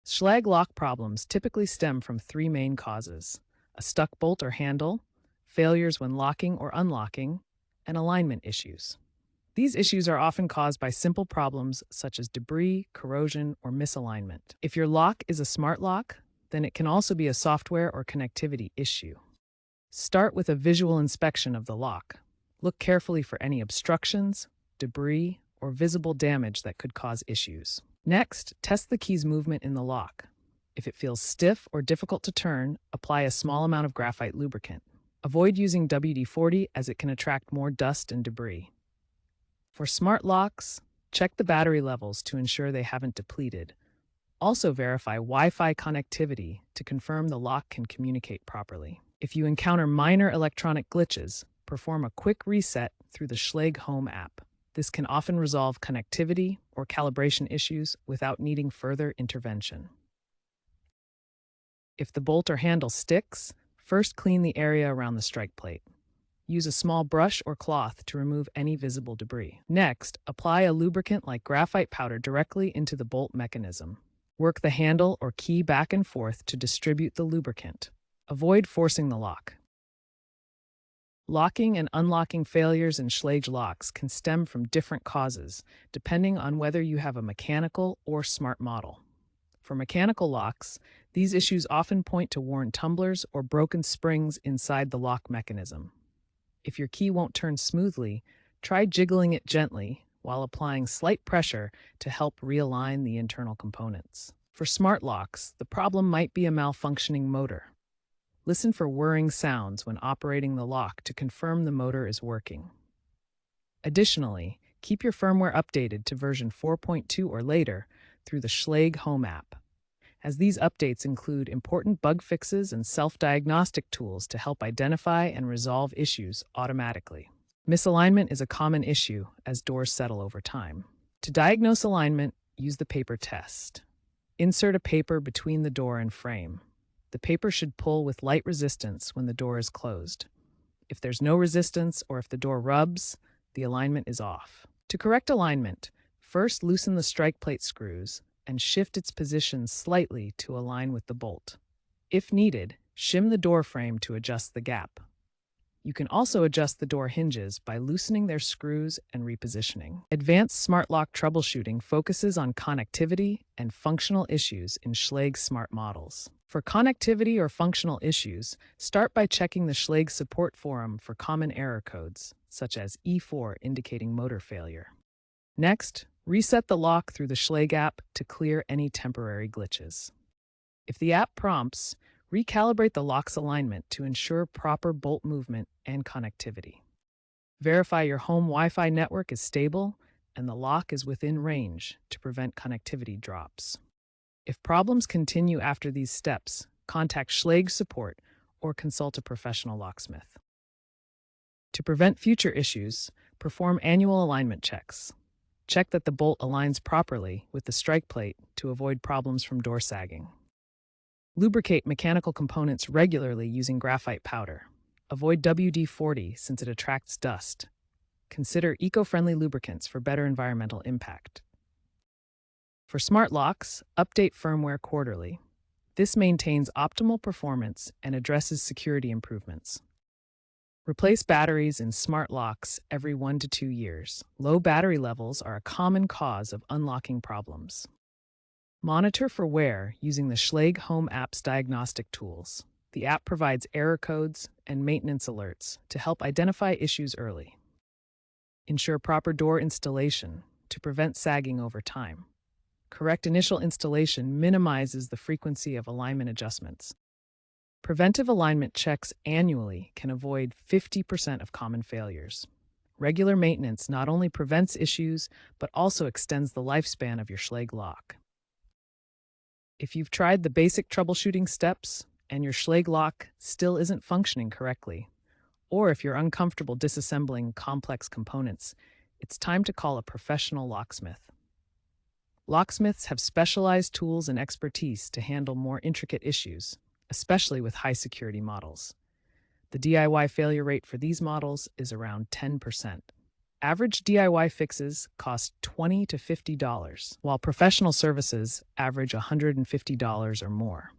Schlage lock problems typically stem from three main causes: a stuck bolt or handle, failures when locking or unlocking, and alignment issues. These issues are often caused by simple problems such as debris, corrosion, or misalignment. If your lock is a smart lock, then it can also be a software or connectivity issue. Start with a visual inspection of the lock. Look carefully for any obstructions, debris, or visible damage that could cause issues. Next, test the key's movement in the lock. If it feels stiff or difficult to turn, apply a small amount of graphite lubricant. Avoid using WD-40 as it can attract more dust and debris. For smart locks, check the battery levels to ensure they haven't depleted. Also verify Wi-Fi connectivity to confirm the lock can communicate properly. If you encounter minor electronic glitches, perform a quick reset through the Schlage Home app. This can often resolve connectivity or calibration issues without needing further intervention. If the bolt or handle sticks, first clean the area around the strike plate. Use a small brush or cloth to remove any visible debris. Next, apply a lubricant like graphite powder directly into the bolt mechanism. Work the handle or key back and forth to distribute the lubricant. Avoid forcing the lock. Locking and unlocking failures in Schlage locks can stem from different causes, depending on whether you have a mechanical or smart model. For mechanical locks, these issues often point to worn tumblers or broken springs inside the lock mechanism. If your key won't turn smoothly, try jiggling it gently while applying slight pressure to help realign the internal components. For smart locks, the problem might be a malfunctioning motor. Listen for whirring sounds when operating the lock to confirm the motor is working. Additionally, keep your firmware updated to version 4.2 or later through the Schlage Home app, as these updates include important bug fixes and self-diagnostic tools to help identify and resolve issues automatically. Misalignment is a common issue as doors settle over time. To diagnose alignment, use the paper test. Insert a paper between the door and frame. The paper should pull with light resistance when the door is closed. If there's no resistance or if the door rubs, the alignment is off. To correct alignment, first loosen the strike plate screws and shift its position slightly to align with the bolt. If needed, shim the door frame to adjust the gap. You can also adjust the door hinges by loosening their screws and repositioning. Advanced smart lock troubleshooting focuses on connectivity and functional issues in Schlage smart models. For connectivity or functional issues, start by checking the Schlage support forum for common error codes, such as E4 indicating motor failure. Next, reset the lock through the Schlage app to clear any temporary glitches. If the app prompts, recalibrate the lock's alignment to ensure proper bolt movement and connectivity. Verify your home Wi-Fi network is stable and the lock is within range to prevent connectivity drops. If problems continue after these steps, contact Schlage support or consult a professional locksmith. To prevent future issues, perform annual alignment checks. Check that the bolt aligns properly with the strike plate to avoid problems from door sagging. Lubricate mechanical components regularly using graphite powder. Avoid WD-40 since it attracts dust. Consider eco-friendly lubricants for better environmental impact. For smart locks, update firmware quarterly. This maintains optimal performance and addresses security improvements. Replace batteries in smart locks every 1 to 2 years. Low battery levels are a common cause of unlocking problems. Monitor for wear using the Schlage Home app's diagnostic tools. The app provides error codes and maintenance alerts to help identify issues early. Ensure proper door installation to prevent sagging over time. Correct initial installation minimizes the frequency of alignment adjustments. Preventive alignment checks annually can avoid 50% of common failures. Regular maintenance not only prevents issues, but also extends the lifespan of your Schlage lock. If you've tried the basic troubleshooting steps and your Schlage lock still isn't functioning correctly, or if you're uncomfortable disassembling complex components, it's time to call a professional locksmith. Locksmiths have specialized tools and expertise to handle more intricate issues, especially with high-security models. The DIY failure rate for these models is around 10%. Average DIY fixes cost $20 to $50, while professional services average $150 or more.